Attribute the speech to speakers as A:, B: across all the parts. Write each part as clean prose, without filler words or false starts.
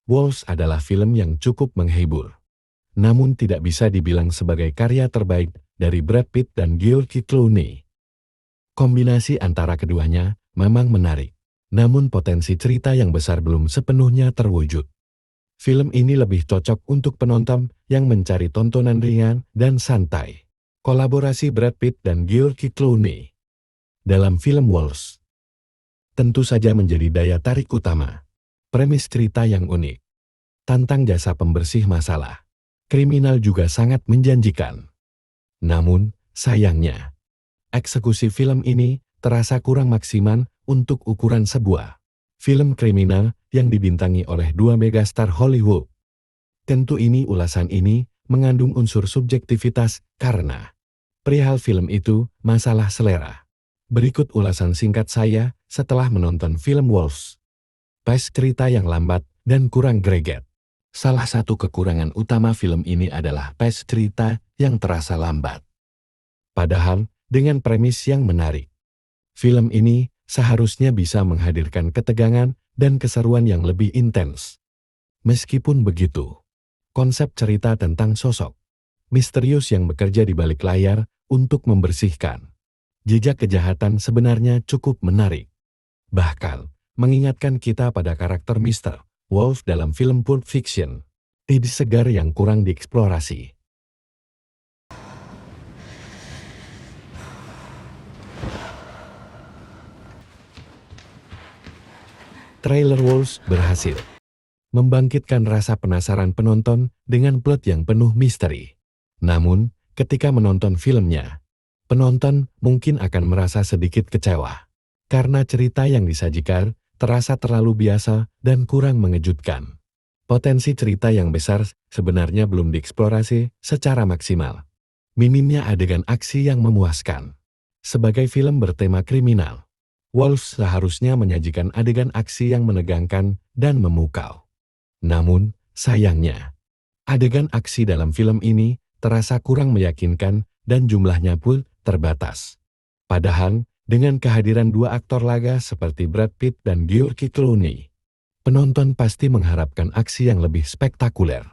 A: Walls adalah film yang cukup menghibur, namun tidak bisa dibilang sebagai karya terbaik dari Brad Pitt dan George Clooney. Kombinasi antara keduanya memang menarik, namun potensi cerita yang besar belum sepenuhnya terwujud. Film ini lebih cocok untuk penonton yang mencari tontonan ringan dan santai. Kolaborasi Brad Pitt dan George Clooney dalam film Walls tentu saja menjadi daya tarik utama. Premis cerita yang unik, tantang jasa pembersih masalah, kriminal juga sangat menjanjikan. Namun, sayangnya, eksekusi film ini terasa kurang maksimal untuk ukuran sebuah film kriminal yang dibintangi oleh dua megastar Hollywood. Tentu ulasan ini mengandung unsur subjektivitas karena perihal film itu masalah selera. Berikut ulasan singkat saya setelah menonton film Walls. Pace cerita yang lambat dan kurang greget. Salah satu kekurangan utama film ini adalah pace cerita yang terasa lambat. Padahal, dengan premis yang menarik, film ini seharusnya bisa menghadirkan ketegangan dan keseruan yang lebih intens. Meskipun begitu, konsep cerita tentang sosok misterius yang bekerja di balik layar untuk membersihkan jejak kejahatan sebenarnya cukup menarik. Bahkan, mengingatkan kita pada karakter Mr. Wolf dalam film Pulp Fiction. Ide segar yang kurang dieksplorasi. Trailer Walls berhasil membangkitkan rasa penasaran penonton dengan plot yang penuh misteri. Namun, ketika menonton filmnya, penonton mungkin akan merasa sedikit kecewa karena cerita yang disajikan terasa terlalu biasa dan kurang mengejutkan. Potensi cerita yang besar sebenarnya belum dieksplorasi secara maksimal. Minimnya adegan aksi yang memuaskan. Sebagai film bertema kriminal, Walls seharusnya menyajikan adegan aksi yang menegangkan dan memukau. Namun, sayangnya, adegan aksi dalam film ini terasa kurang meyakinkan dan jumlahnya pun terbatas. Padahal, dengan kehadiran dua aktor laga seperti Brad Pitt dan George Clooney, penonton pasti mengharapkan aksi yang lebih spektakuler.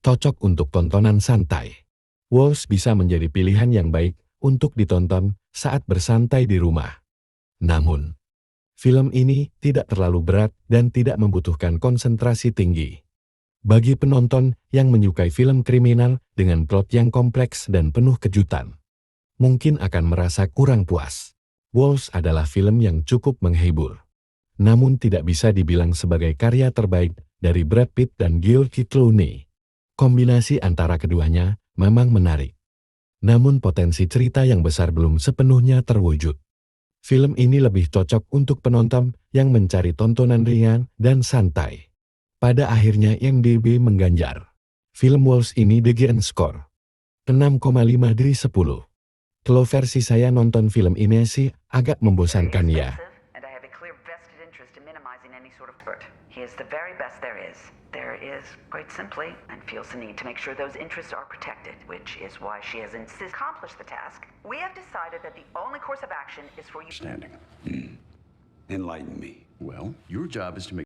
A: Cocok untuk tontonan santai. Walls bisa menjadi pilihan yang baik untuk ditonton saat bersantai di rumah. Namun, film ini tidak terlalu berat dan tidak membutuhkan konsentrasi tinggi. Bagi penonton yang menyukai film kriminal dengan plot yang kompleks dan penuh kejutan, mungkin akan merasa kurang puas. Walls adalah film yang cukup menghibur, namun tidak bisa dibilang sebagai karya terbaik dari Brad Pitt dan George Clooney. Kombinasi antara keduanya memang menarik, namun potensi cerita yang besar belum sepenuhnya terwujud. Film ini lebih cocok untuk penonton yang mencari tontonan ringan dan santai. Pada akhirnya IMDb mengganjar film Walls ini DGN score 6,5 dari 10. Kalau versi saya nonton film ini sih agak membosankan ya.
B: He is the very best there is. There is, quite simply, and feels the need to make sure those interests are protected, which is why she has insisted to accomplish the task. We have decided that the only course of action is for you.
C: Enlighten me. Well, your job is to make